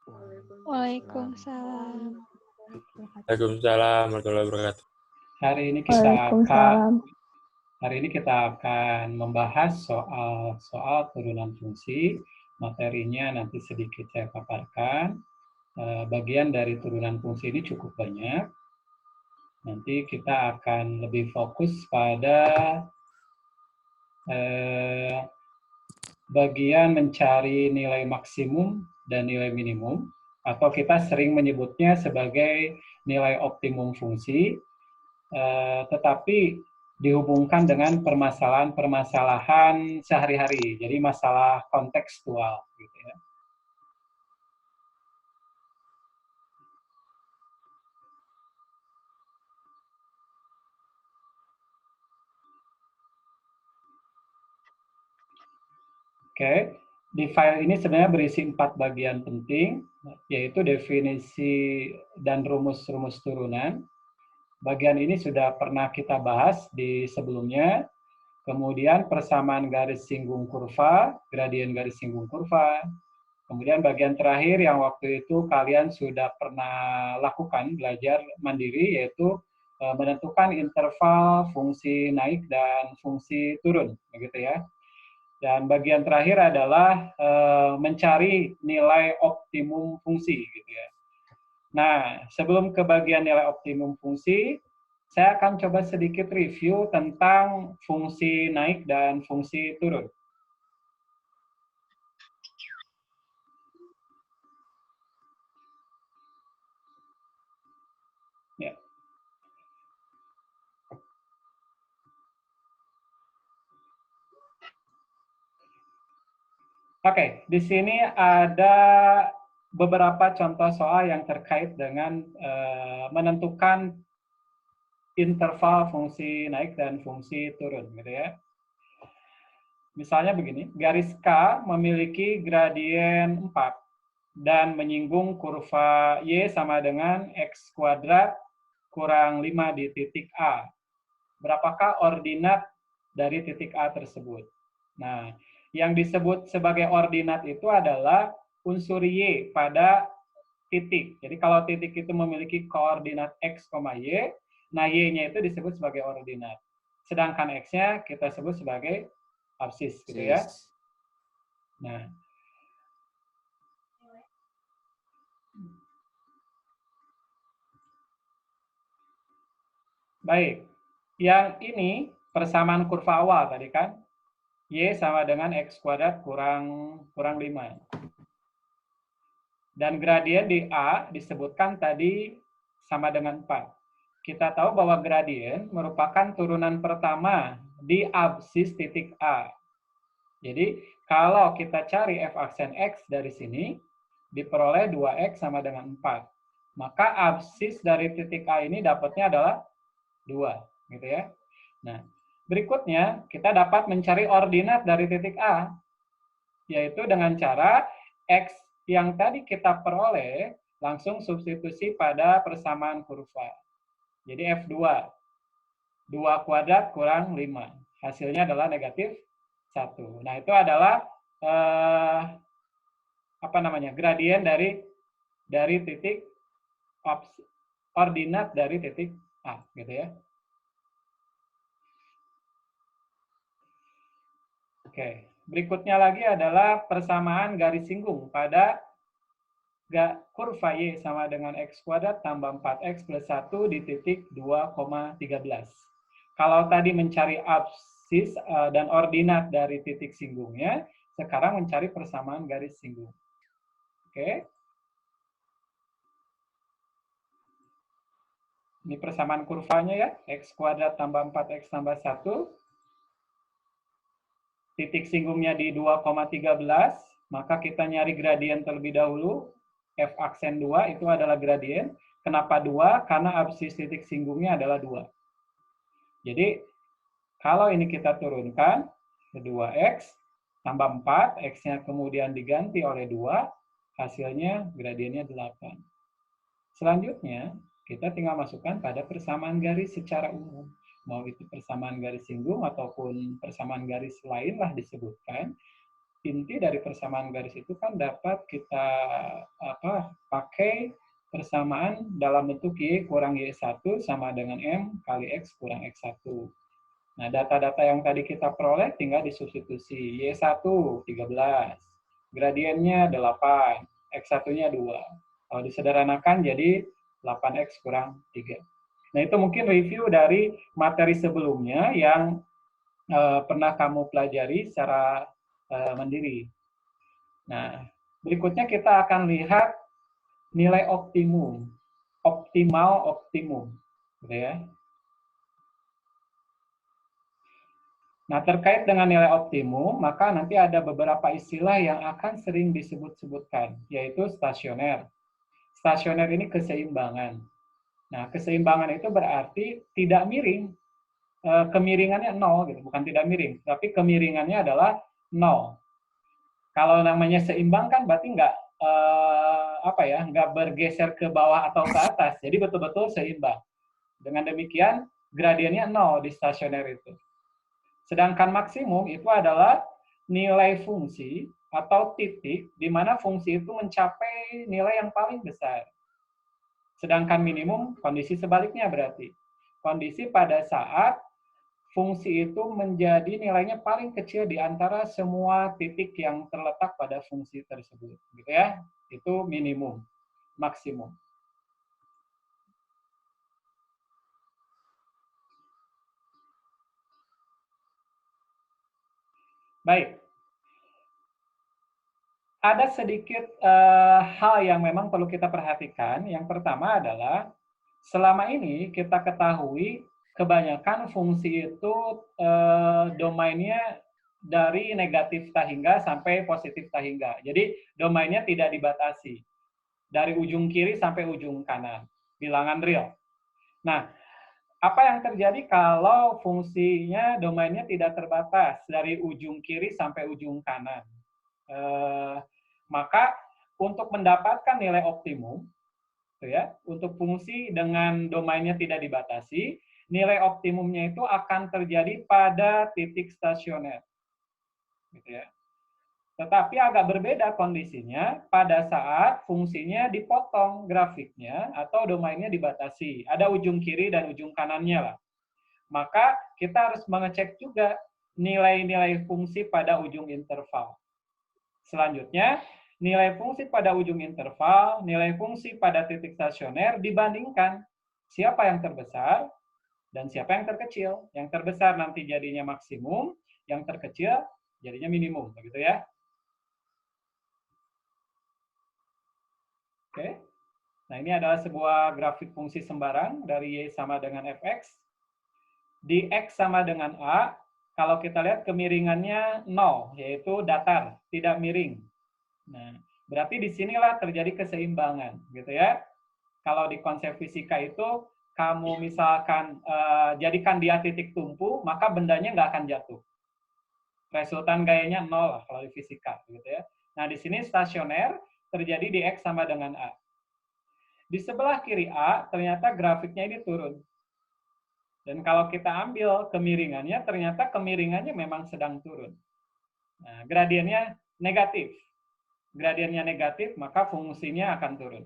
Waalaikumsalam. Waalaikumsalam warahmatullahi wabarakatuh. Hari ini kita akan membahas soal turunan fungsi. Materinya nanti sedikit saya paparkan. Bagian dari turunan fungsi ini cukup banyak. Nanti kita akan lebih fokus pada bagian mencari nilai maksimum dan nilai minimum, atau kita sering menyebutnya sebagai nilai optimum fungsi, tetapi dihubungkan dengan permasalahan-permasalahan sehari-hari, jadi masalah kontekstual, gitu ya. Oke, di file ini sebenarnya berisi 4 bagian penting, yaitu definisi dan rumus-rumus turunan. Bagian ini sudah pernah kita bahas di sebelumnya. Kemudian persamaan garis singgung kurva, gradien garis singgung kurva. Kemudian bagian terakhir yang waktu itu kalian sudah pernah lakukan, belajar mandiri, yaitu menentukan interval fungsi naik dan fungsi turun, begitu ya. Dan bagian terakhir adalah mencari nilai optimum fungsi, gitu ya. Nah, sebelum ke bagian nilai optimum fungsi, saya akan coba sedikit review tentang fungsi naik dan fungsi turun. Ya. Oke, di sini ada beberapa contoh soal yang terkait dengan menentukan interval fungsi naik dan fungsi turun, gitu ya. Misalnya begini, garis K memiliki gradien 4 dan menyinggung kurva Y sama dengan X kuadrat kurang 5 di titik A. Berapakah ordinat dari titik A tersebut? Nah, yang disebut sebagai ordinat itu adalah unsur Y pada titik. Jadi kalau titik itu memiliki koordinat X, Y, nah Y-nya itu disebut sebagai ordinat. Sedangkan X-nya kita sebut sebagai absis, gitu ya. Nah, baik. Yang ini persamaan kurva awal tadi kan. Y sama dengan X kuadrat kurang 5. Dan gradien di A disebutkan tadi sama dengan 4. Kita tahu bahwa gradien merupakan turunan pertama di absis titik A. Jadi, kalau kita cari f aksen X dari sini, diperoleh 2X sama dengan 4. Maka absis dari titik A ini dapatnya adalah 2. Gitu ya. Nah, berikutnya, kita dapat mencari ordinat dari titik A, yaitu dengan cara X yang tadi kita peroleh langsung substitusi pada persamaan kurva. Jadi F2, 2 kuadrat kurang 5. Hasilnya adalah negatif 1. Nah, itu adalah gradien dari titik ordinat dari titik A, gitu ya. Oke, berikutnya lagi adalah persamaan garis singgung pada kurva Y sama dengan X kuadrat tambah 4X plus 1 di titik 2,13. Kalau tadi mencari absis dan ordinat dari titik singgungnya, sekarang mencari persamaan garis singgung. Oke. Ini persamaan kurvanya ya, X kuadrat tambah 4X tambah 1. Titik singgungnya di 2,13, maka kita nyari gradien terlebih dahulu. F aksen 2 itu adalah gradien. Kenapa 2? Karena absis titik singgungnya adalah 2. Jadi, kalau ini kita turunkan, 2X tambah 4, X-nya kemudian diganti oleh 2, hasilnya gradiennya 8. Selanjutnya, kita tinggal masukkan pada persamaan garis secara umum. Mau itu persamaan garis singgung ataupun persamaan garis lain lah disebutkan, inti dari persamaan garis itu kan dapat kita pakai persamaan dalam bentuk Y kurang Y1 sama dengan M kali X kurang X1. Nah, data-data yang tadi kita peroleh tinggal disubstitusi. Y1 13, gradiennya 8, X1-nya 2. Kalau disederhanakan jadi 8X kurang 3. Nah, itu mungkin review dari materi sebelumnya yang pernah kamu pelajari secara mandiri. Nah, berikutnya kita akan lihat nilai optimum, optimum, gitu ya. Nah, terkait dengan nilai optimum, maka nanti ada beberapa istilah yang akan sering disebut-sebutkan, yaitu stasioner. Stasioner ini keseimbangan. Nah, keseimbangan itu berarti tidak miring. Kemiringannya 0, gitu. Bukan tidak miring, tapi kemiringannya adalah 0. Kalau namanya seimbang kan berarti nggak bergeser ke bawah atau ke atas. Jadi betul-betul seimbang. Dengan demikian, gradiennya 0 di stasioner itu. Sedangkan maksimum itu adalah nilai fungsi atau titik di mana fungsi itu mencapai nilai yang paling besar. Sedangkan minimum kondisi sebaliknya berarti. Kondisi pada saat fungsi itu menjadi nilainya paling kecil di antara semua titik yang terletak pada fungsi tersebut. Gitu ya. Itu minimum, maksimum. Baik. Ada sedikit hal yang memang perlu kita perhatikan. Yang pertama adalah selama ini kita ketahui kebanyakan fungsi itu domainnya dari negatif tahingga sampai positif tahingga. Jadi domainnya tidak dibatasi dari ujung kiri sampai ujung kanan, bilangan real. Nah, apa yang terjadi kalau fungsinya domainnya tidak terbatas dari ujung kiri sampai ujung kanan? Maka untuk mendapatkan nilai optimum, ya, untuk fungsi dengan domainnya tidak dibatasi, nilai optimumnya itu akan terjadi pada titik stasioner. Gitu ya. Tetapi agak berbeda kondisinya pada saat fungsinya dipotong grafiknya atau domainnya dibatasi. Ada ujung kiri dan ujung kanannya lah. Maka kita harus mengecek juga nilai-nilai fungsi pada ujung interval. Selanjutnya, nilai fungsi pada ujung interval, nilai fungsi pada titik stasioner dibandingkan siapa yang terbesar dan siapa yang terkecil. Yang terbesar nanti jadinya maksimum, yang terkecil jadinya minimum, begitu ya. Oke. Nah, ini adalah sebuah grafik fungsi sembarang dari Y sama dengan Fx. Di X sama dengan A, kalau kita lihat kemiringannya 0, yaitu datar, tidak miring. Nah, berarti di sinilah terjadi keseimbangan, gitu ya. Kalau di konsep fisika itu, kamu misalkan jadikan dia titik tumpu, maka bendanya nggak akan jatuh. Resultan gayanya 0 lah kalau di fisika, gitu ya. Nah, di sini stasioner terjadi di X sama dengan A. Di sebelah kiri A, ternyata grafiknya ini turun. Dan kalau kita ambil kemiringannya, ternyata kemiringannya memang sedang turun. Nah, gradiennya negatif. Gradiennya negatif, maka fungsinya akan turun.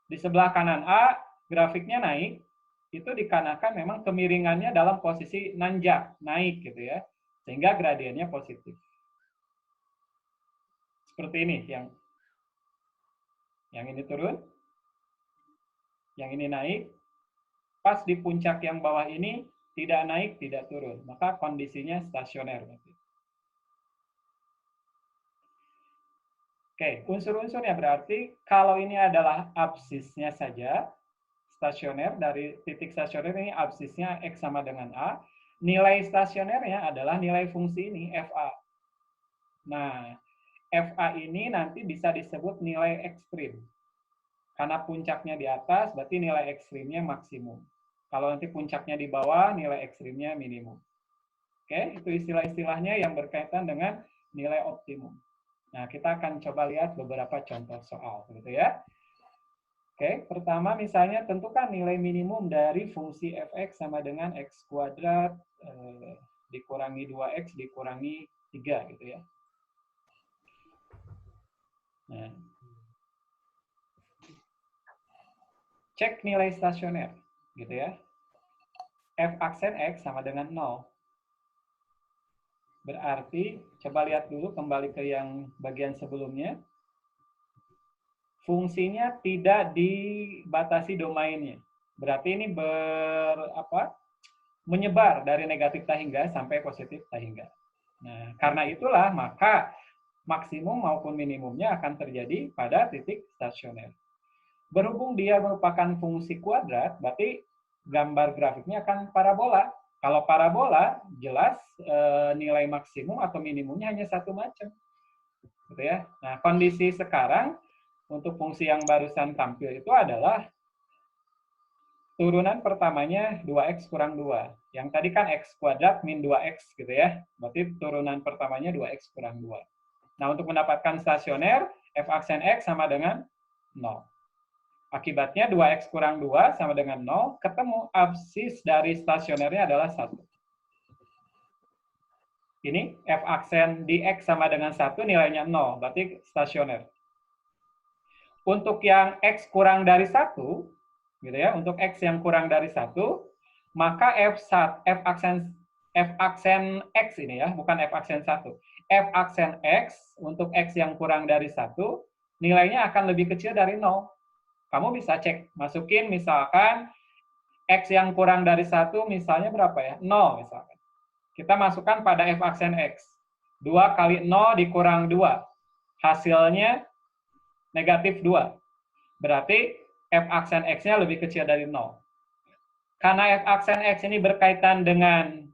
Di sebelah kanan A, grafiknya naik, itu dikarenakan memang kemiringannya dalam posisi nanjak, naik gitu ya. Sehingga gradiennya positif. Seperti ini, yang ini turun, yang ini naik, pas di puncak yang bawah ini tidak naik, tidak turun. Maka kondisinya stasioner. Oke, unsur-unsurnya berarti kalau ini adalah absisnya saja, stasioner, dari titik stasioner ini absisnya X sama dengan A, nilai stasionernya adalah nilai fungsi ini, FA. Nah, FA ini nanti bisa disebut nilai ekstrim. Karena puncaknya di atas, berarti nilai ekstrimnya maksimum. Kalau nanti puncaknya di bawah, nilai ekstrimnya minimum. Oke, itu istilah-istilahnya yang berkaitan dengan nilai optimum. Nah, kita akan coba lihat beberapa contoh soal, gitu ya. Oke, pertama misalnya tentukan nilai minimum dari fungsi fx sama dengan x kuadrat dikurangi 2x dikurangi 3 gitu ya. Nah, cek nilai stasioner, gitu ya. F aksen X sama dengan 0. Berarti, coba lihat dulu kembali ke yang bagian sebelumnya. Fungsinya tidak dibatasi domainnya. Berarti ini menyebar dari negatif tahingga sampai positif tahingga. Nah, karena itulah maka maksimum maupun minimumnya akan terjadi pada titik stasioner. Berhubung dia merupakan fungsi kuadrat, berarti gambar grafiknya akan parabola. Kalau parabola, jelas nilai maksimum atau minimumnya hanya satu macam. Gitu ya. Nah, kondisi sekarang untuk fungsi yang barusan tampil itu adalah turunan pertamanya 2x kurang 2. Yang tadi kan x kuadrat min 2x gitu ya. Berarti turunan pertamanya 2x kurang 2. Nah, untuk mendapatkan stasioner, f aksen x sama dengan 0. Akibatnya 2x kurang 2 sama dengan 0, ketemu absis dari stasionernya adalah 1. Ini f aksen di x sama dengan 1, nilainya 0, berarti stasioner. Untuk yang x kurang dari 1, gitu ya, untuk x yang kurang dari 1, maka f aksen x ini ya, bukan f aksen 1. F aksen x untuk x yang kurang dari 1, nilainya akan lebih kecil dari 0. Kamu bisa cek, masukin misalkan x yang kurang dari 1 misalnya berapa ya? 0 misalkan. Kita masukkan pada f aksen x. 2 kali 0 dikurang 2. Hasilnya negatif 2. Berarti f aksen x-nya lebih kecil dari 0. Karena f aksen x ini berkaitan dengan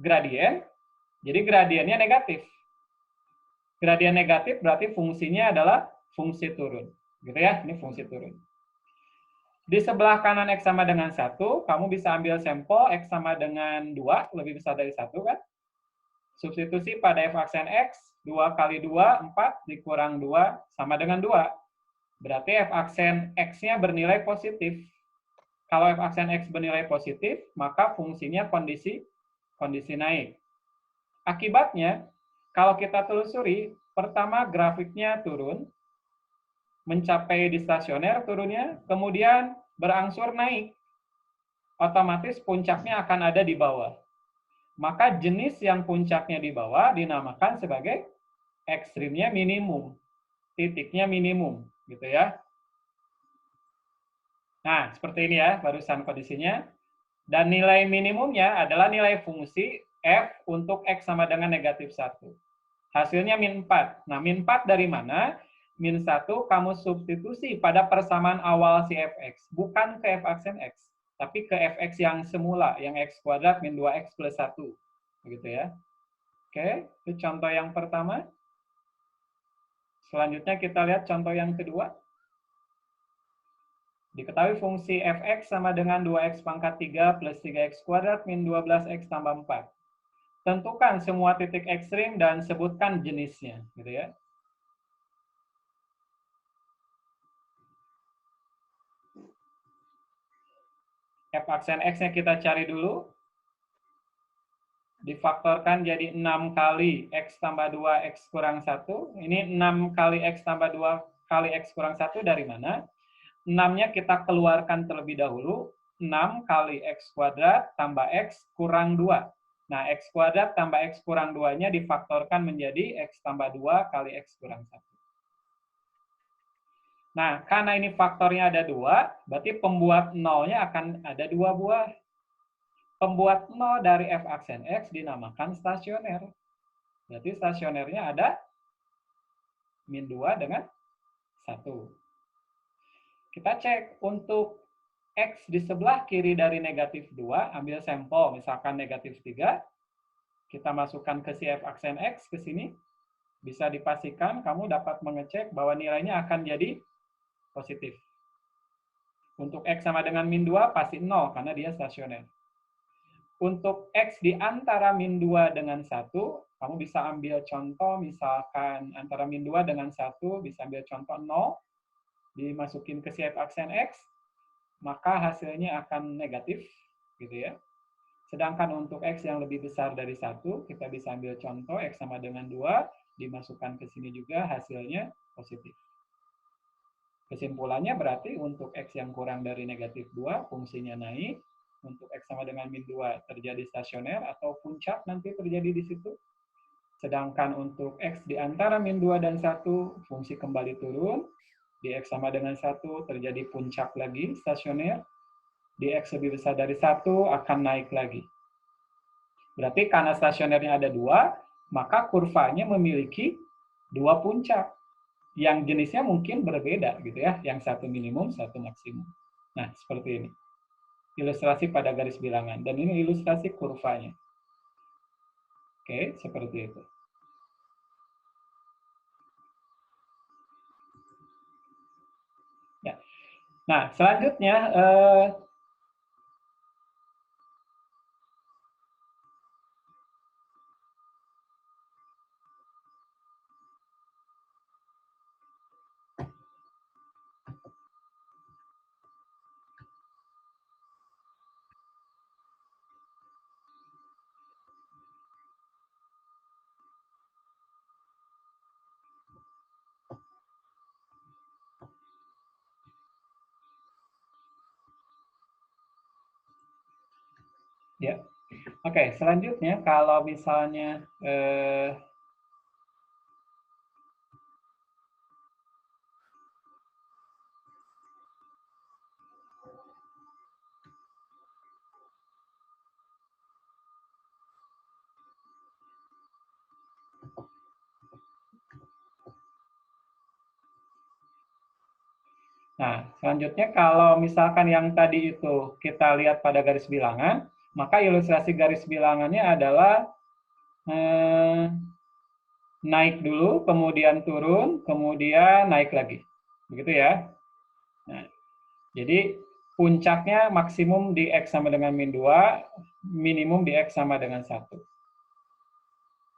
gradien, jadi gradiennya negatif. Gradien negatif berarti fungsinya adalah fungsi turun. Gitu ya, ini fungsi turun. Di sebelah kanan x sama dengan 1, kamu bisa ambil sampel x sama dengan 2, lebih besar dari 1 kan? Substitusi pada f aksen x, 2 kali 2, 4, dikurang 2, sama dengan 2. Berarti f aksen x-nya bernilai positif. Kalau f aksen x bernilai positif, maka fungsinya kondisi naik. Akibatnya, kalau kita telusuri, pertama grafiknya turun, mencapai di stasioner turunnya, kemudian berangsur naik. Otomatis puncaknya akan ada di bawah. Maka jenis yang puncaknya di bawah dinamakan sebagai ekstrimnya minimum. Titiknya minimum, gitu ya. Nah, seperti ini ya barusan kondisinya. Dan nilai minimumnya adalah nilai fungsi f untuk x sama dengan negatif 1. Hasilnya min 4. Nah, min 4 dari mana? Min 1 kamu substitusi pada persamaan awal si fx. Bukan ke f aksen x, tapi ke fx yang semula, yang x kuadrat min 2x plus 1. Begitu ya. Oke, itu contoh yang pertama. Selanjutnya kita lihat contoh yang kedua. Diketahui fungsi fx sama dengan 2x pangkat 3 plus 3x kuadrat min 12x tambah 4. Tentukan semua titik ekstrim dan sebutkan jenisnya. Gitu ya. F aksen x-nya kita cari dulu. Difaktorkan jadi 6 kali x tambah 2x kurang 1. Ini 6 kali x tambah 2 kali x kurang 1 dari mana? 6-nya kita keluarkan terlebih dahulu. 6 kali x kuadrat tambah x kurang 2. Nah, x kuadrat tambah x kurang 2-nya difaktorkan menjadi x tambah 2 kali x kurang 1. Nah, karena ini faktornya ada 2, berarti pembuat 0-nya akan ada 2 buah. Pembuat 0 dari f aksen x dinamakan stasioner. Berarti stasionernya ada min 2 dengan 1. Kita cek untuk x di sebelah kiri dari negatif 2, ambil sampel, misalkan negatif 3, kita masukkan ke si f aksen x ke sini, bisa dipastikan kamu dapat mengecek bahwa nilainya akan jadi positif. Untuk x sama dengan min 2 pasti 0 karena dia stasioner. Untuk x di antara min 2 dengan 1, kamu bisa ambil contoh misalkan antara min 2 dengan 1, bisa ambil contoh 0, dimasukin ke si f aksen x, maka hasilnya akan negatif, gitu ya. Sedangkan untuk x yang lebih besar dari 1, kita bisa ambil contoh x sama dengan 2, dimasukkan ke sini juga hasilnya positif. Kesimpulannya berarti untuk X yang kurang dari negatif 2, fungsinya naik. Untuk X sama dengan min 2 terjadi stasioner atau puncak nanti terjadi di situ. Sedangkan untuk X di antara min 2 dan 1, fungsi kembali turun. Di X sama dengan 1 terjadi puncak lagi, stasioner. Di X lebih besar dari 1 akan naik lagi. Berarti karena stasionernya ada 2, maka kurvanya memiliki 2 puncak. Yang jenisnya mungkin berbeda gitu ya, yang satu minimum, satu maksimum. Nah, seperti ini. Ilustrasi pada garis bilangan, dan ini ilustrasi kurvanya. Oke, seperti itu. Ya. Nah, selanjutnya ya. Oke, selanjutnya kalau misalnya nah, selanjutnya kalau misalkan yang tadi itu kita lihat pada garis bilangan, maka ilustrasi garis bilangannya adalah naik dulu, kemudian turun, kemudian naik lagi. Begitu ya. Nah, jadi puncaknya maksimum di X sama dengan min 2, minimum di X sama dengan 1.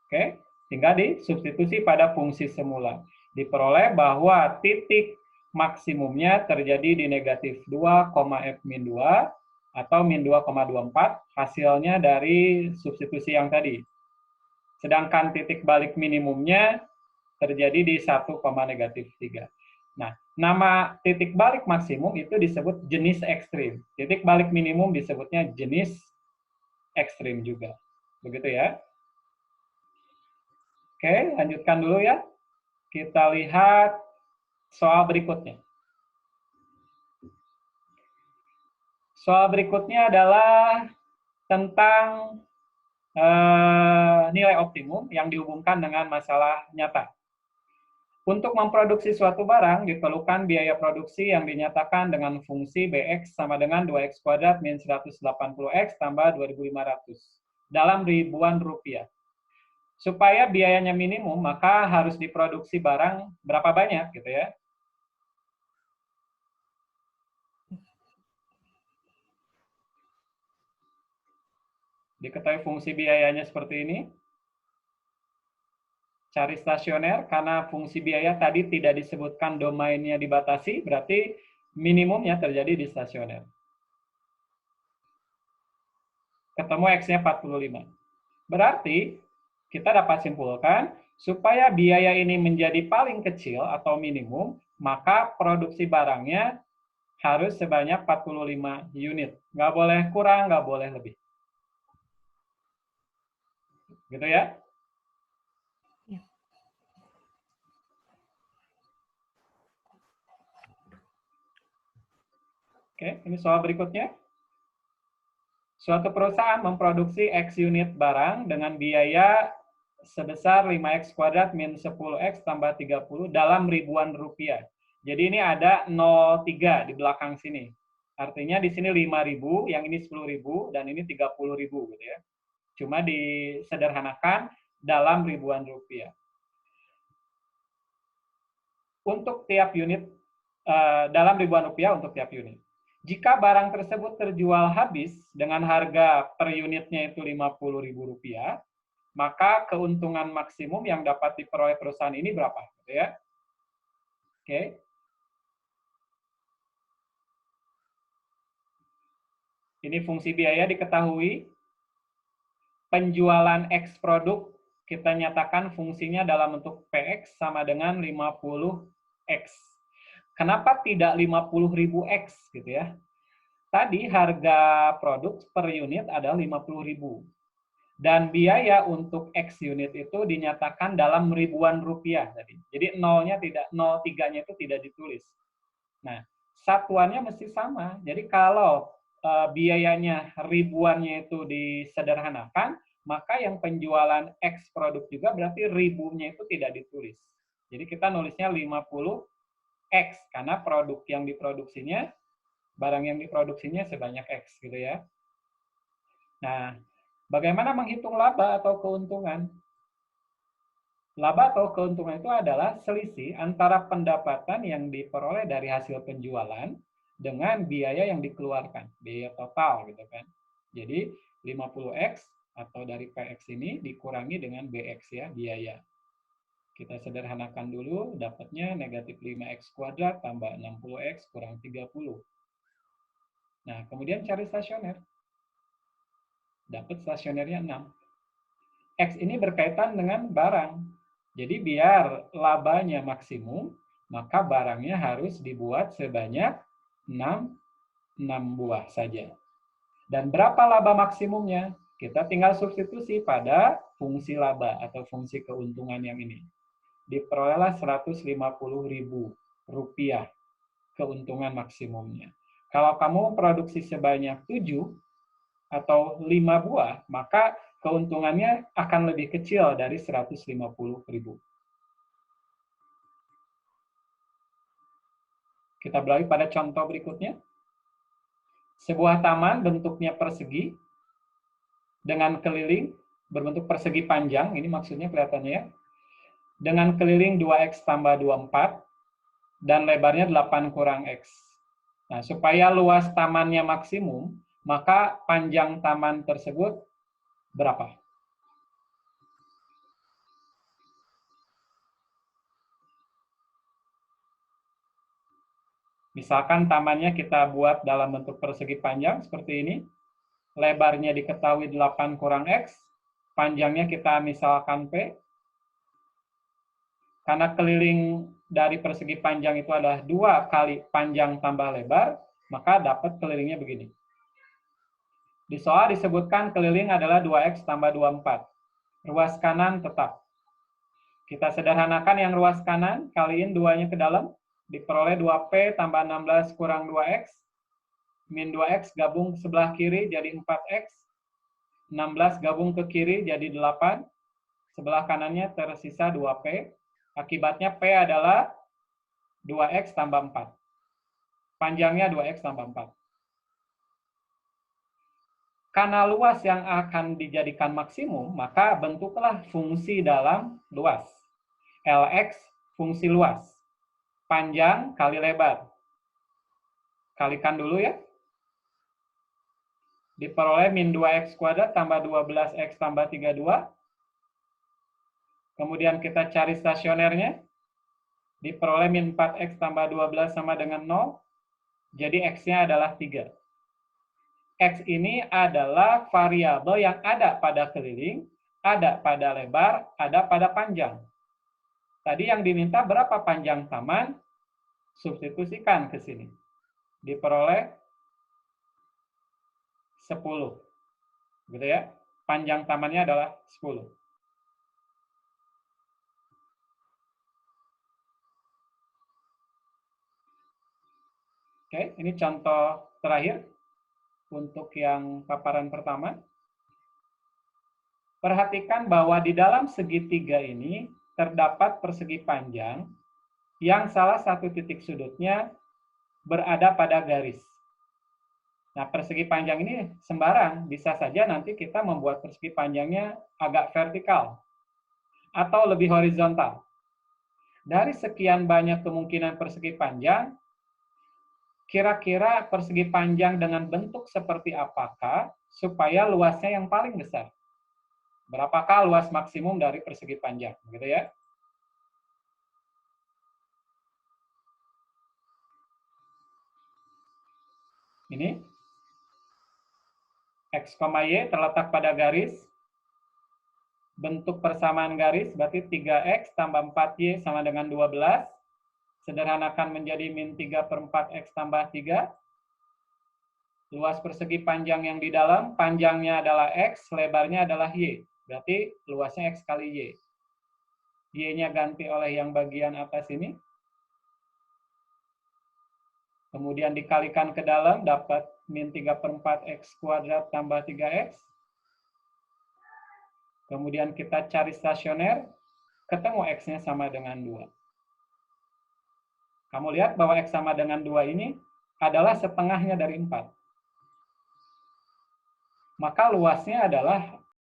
Oke, tinggal disubstitusi pada fungsi semula. Diperoleh bahwa titik maksimumnya terjadi di negatif 2, F min 2 atau min 2,24, hasilnya dari substitusi yang tadi. Sedangkan titik balik minimumnya terjadi di 1, negatif 3. Nah, nama titik balik maksimum itu disebut jenis ekstrim. Titik balik minimum disebutnya jenis ekstrim juga. Begitu ya. Oke, lanjutkan dulu ya. Kita lihat soal berikutnya. Soal berikutnya adalah tentang nilai optimum yang dihubungkan dengan masalah nyata. Untuk memproduksi suatu barang, diperlukan biaya produksi yang dinyatakan dengan fungsi Bx sama dengan 2x kuadrat min 180x tambah 2.500 dalam ribuan rupiah. Supaya biayanya minimum, maka harus diproduksi barang berapa banyak gitu ya. Diketahui fungsi biayanya seperti ini. Cari stasioner, karena fungsi biaya tadi tidak disebutkan domainnya dibatasi, berarti minimumnya terjadi di stasioner. Ketemu X-nya 45. Berarti kita dapat simpulkan, supaya biaya ini menjadi paling kecil atau minimum, maka produksi barangnya harus sebanyak 45 unit. Nggak boleh kurang, nggak boleh lebih. Gitu ya? Oke, ini soal berikutnya. Suatu perusahaan memproduksi X unit barang dengan biaya sebesar 5x kuadrat min 10x tambah 30 dalam ribuan rupiah. Jadi ini ada 0,3 di belakang sini. Artinya di sini 5.000, yang ini 10.000, dan ini 30.000 gitu ya. Cuma disederhanakan dalam ribuan rupiah. Untuk tiap unit, dalam ribuan rupiah untuk tiap unit. Jika barang tersebut terjual habis dengan harga per unitnya itu Rp50.000, maka keuntungan maksimum yang dapat diperoleh perusahaan ini berapa? Gitu ya. Oke. Ini fungsi biaya diketahui. Penjualan X produk kita nyatakan fungsinya dalam bentuk PX sama dengan 50X. Kenapa tidak 50.000 X gitu ya? Tadi harga produk per unit adalah 50.000. Dan biaya untuk X unit itu dinyatakan dalam ribuan rupiah tadi. Jadi nolnya tidak, 03-nya itu tidak ditulis. Nah, satuannya mesti sama. Jadi kalau biayanya ribuannya itu disederhanakan, maka yang penjualan X produk juga berarti ribunya itu tidak ditulis. Jadi kita nulisnya 50X karena produk yang diproduksinya, barang yang diproduksinya sebanyak X gitu ya. Nah, bagaimana menghitung laba atau keuntungan? Laba atau keuntungan itu adalah selisih antara pendapatan yang diperoleh dari hasil penjualan dengan biaya yang dikeluarkan, biaya total gitu kan. Jadi 50X atau dari PX ini dikurangi dengan BX ya, biaya. Kita sederhanakan dulu, dapatnya negatif 5X kuadrat tambah 60X kurang 30. Nah, kemudian cari stasioner. Dapat stasionernya 6. X ini berkaitan dengan barang. Jadi biar labanya maksimum, maka barangnya harus dibuat sebanyak 6 buah saja. Dan berapa laba maksimumnya? Kita tinggal substitusi pada fungsi laba atau fungsi keuntungan yang ini. Diperolehlah 150.000 rupiah keuntungan maksimumnya. Kalau kamu produksi sebanyak 7 atau 5 buah, maka keuntungannya akan lebih kecil dari 150.000. Kita beralih pada contoh berikutnya. Sebuah taman bentuknya persegi dengan keliling berbentuk persegi panjang, ini maksudnya kelihatannya ya, dengan keliling 2X tambah 24 dan lebarnya 8 kurang X. Nah, supaya luas tamannya maksimum, maka panjang taman tersebut berapa? Misalkan tamannya kita buat dalam bentuk persegi panjang seperti ini, lebarnya diketahui 8 kurang X, panjangnya kita misalkan P, karena keliling dari persegi panjang itu adalah 2 kali panjang tambah lebar, maka dapat kelilingnya begini. Di soal disebutkan keliling adalah 2X tambah 24. Ruas kanan tetap. Kita sederhanakan yang ruas kanan, kaliin 2-nya ke dalam, diperoleh 2P tambah 16 kurang 2X, min 2X gabung sebelah kiri jadi 4X, 16 gabung ke kiri jadi 8, sebelah kanannya tersisa 2P, akibatnya P adalah 2X tambah 4. Panjangnya 2X tambah 4. Karena luas yang akan dijadikan maksimum, maka bentuklah fungsi dalam luas. LX fungsi luas. Panjang kali lebar. Kalikan dulu ya. Diperoleh min 2X kuadrat tambah 12X tambah 32. Kemudian kita cari stasionernya. Diperoleh min 4X tambah 12 sama dengan 0. Jadi X-nya adalah 3. X ini adalah variabel yang ada pada keliling, ada pada lebar, ada pada panjang. Tadi yang diminta berapa panjang taman, substitusikan ke sini. Diperoleh 10. Gitu ya. Panjang tamannya adalah 10. Oke, ini contoh terakhir untuk yang paparan pertama. Perhatikan bahwa di dalam segitiga ini terdapat persegi panjang yang salah satu titik sudutnya berada pada garis. Nah, persegi panjang ini sembarang, bisa saja nanti kita membuat persegi panjangnya agak vertikal atau lebih horizontal. Dari sekian banyak kemungkinan persegi panjang, kira-kira persegi panjang dengan bentuk seperti apakah supaya luasnya yang paling besar? Berapakah luas maksimum dari persegi panjang, gitu ya? Ini X, Y terletak pada garis. Bentuk persamaan garis berarti 3X tambah 4Y sama dengan 12. sederhanakan menjadi min 3/4 X tambah 3. Luas persegi panjang yang di dalam, panjangnya adalah X, lebarnya adalah Y. Berarti luasnya X kali Y. Y-nya ganti oleh yang bagian atas ini. Kemudian dikalikan ke dalam, dapat min 3/4 X kuadrat tambah 3X. Kemudian kita cari stasioner, ketemu X-nya sama dengan 2. Kamu lihat bahwa X sama dengan 2 ini adalah setengahnya dari 4. Maka luasnya adalah